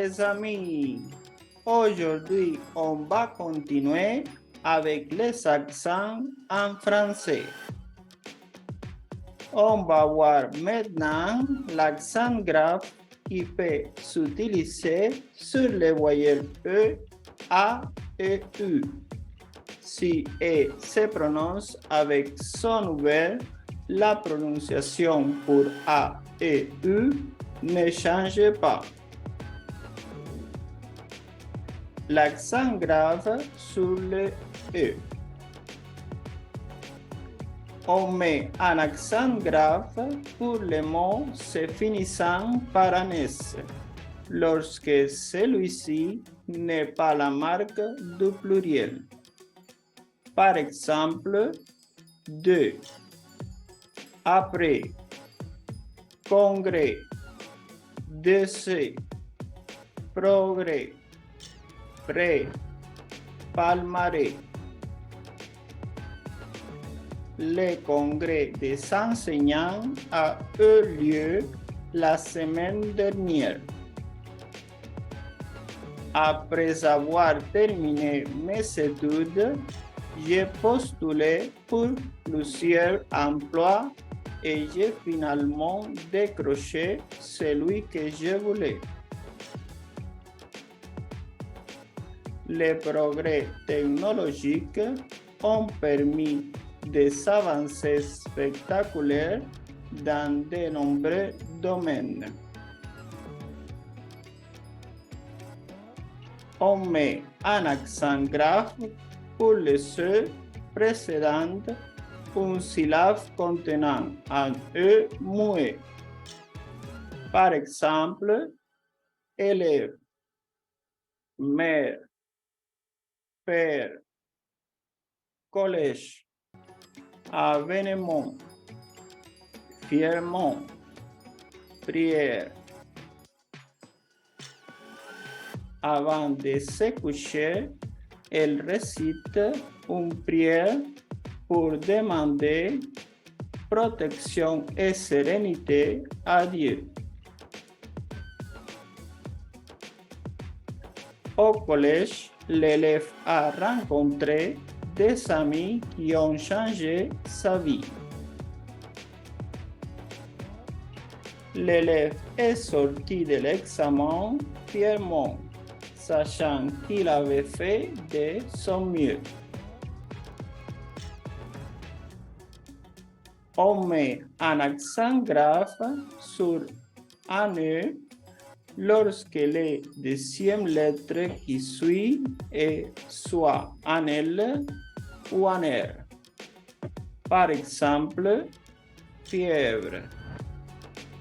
les amis. Aujourd'hui, on va continuer avec les accents en français. On va voir maintenant l'accent grave qui peut s'utiliser sur les voyelles E, A et U. Si E se prononce avec son ouvert, la prononciation pour A et U ne change pas. L'accent grave sur le E. On met un accent grave pour les mots se finissant par un S, lorsque celui-ci n'est pas la marque du pluriel. Par exemple, de, après, congrès, décès, progrès, prêt, palmarès. Le congrès des enseignants a eu lieu la semaine dernière. Après avoir terminé mes études, j'ai postulé pour plusieurs emplois et j'ai finalement décroché celui que je voulais. Les progrès technologiques ont permis des avancées spectaculaires dans de nombreux domaines. On met un accent grave pour les E précédentes, une syllabe contenant un E muet. Par exemple, élève, mère, père, collège, avènement, fièrement, prière. Avant de se coucher, elle récite une prière pour demander protection et sérénité à Dieu. Au collège, l'élève a rencontré des amis qui ont changé sa vie. L'élève est sorti de l'examen fièrement, sachant qu'il avait fait de son mieux. On met un accent grave sur un E lorsque la deuxième lettre qui suit est soit un L ou un R. Par exemple, fièvre,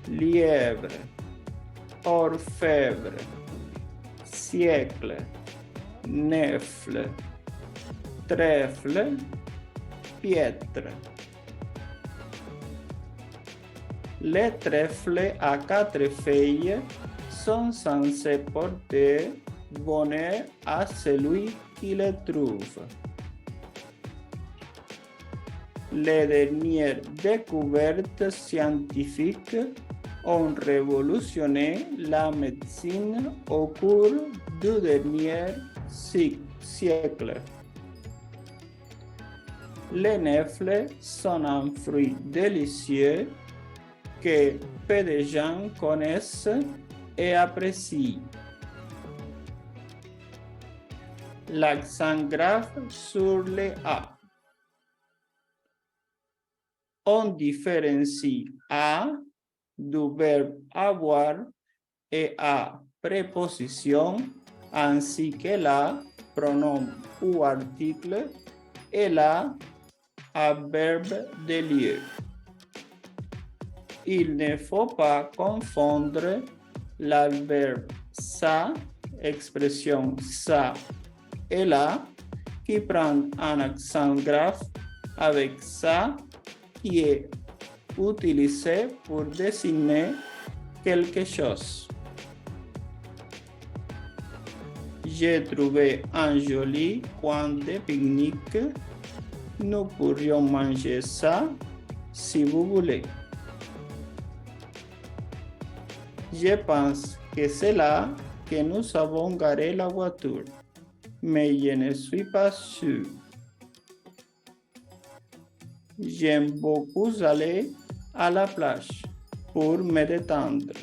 lièvre, orfèvre, siècle, nefle, trèfle, piètre. Les trèfles à 4 feuilles sont censés porter bonheur à celui qui les trouve. Les dernières découvertes scientifiques ont révolutionné la médecine au cours du dernier siècle. Les nèfles sont un fruit délicieux que peu de gens connaissent et apprécient. L'accent grave sur le A. On différencie A du verbe avoir et A préposition ainsi que la pronom ou article et la adverbe de lieu. Il ne faut pas confondre l'adverbe ça, expression ça et là, qui prend un accent grave avec ça qui est utilisé pour désigner quelque chose. J'ai trouvé un joli coin de pique-nique. Nous pourrions manger ça si vous voulez. Je pense que cela que nous avons garé la voiture, mais je ne suis pas sûr. J'aime beaucoup aller à la plage pour me détendre.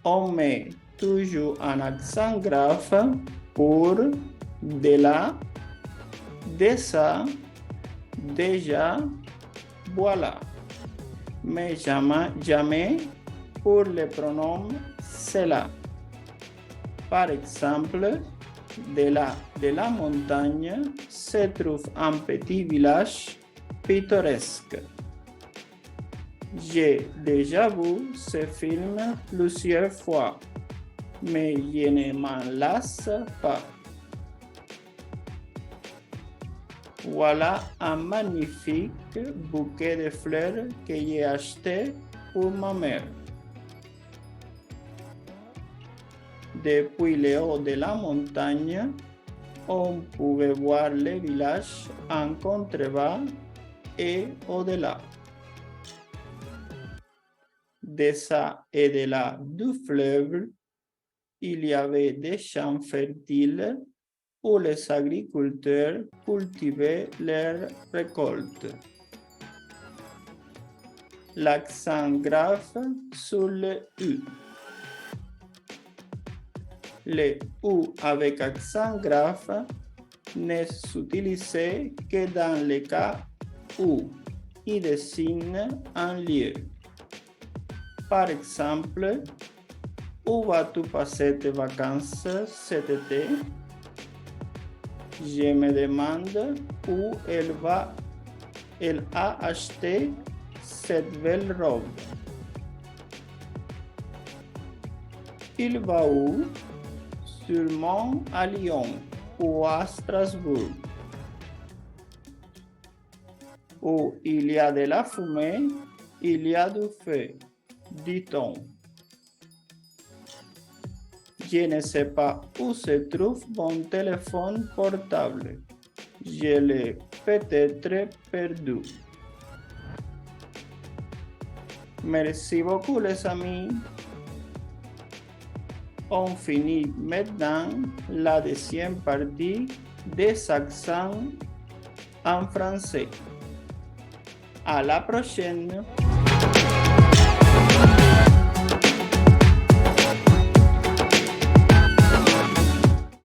On met toujours un accent grave pour de la, de ça, déjà, voilà. Mais jamais pour le pronom cela. Par exemple, de la montagne se trouve un petit village pittoresque. J'ai déjà vu ce film plusieurs fois, mais je ne m'en lasse pas. Voilà un magnifique bouquet de fleurs que j'ai acheté pour ma mère. Depuis le haut de la montagne, on pouvait voir le village en contrebas et au-delà. De ça et de là du fleuve, il y avait des champs fertiles où les agriculteurs cultivaient leurs récoltes. L'accent grave sur le U. Le U avec accent grave n'est utilisé que dans le cas où il désigne un lieu. Par exemple, où vas-tu passer tes vacances cet été? Je me demande où elle a acheté cette belle robe. Il va où? Sûrement à Lyon ou à Strasbourg. Où il y a de la fumée, il y a du feu, dit-on. Je ne sais pas où se trouve mon téléphone portable. Je l'ai peut-être perdu. Merci beaucoup les amis. On finit maintenant la deuxième partie des accents en français. À la prochaine!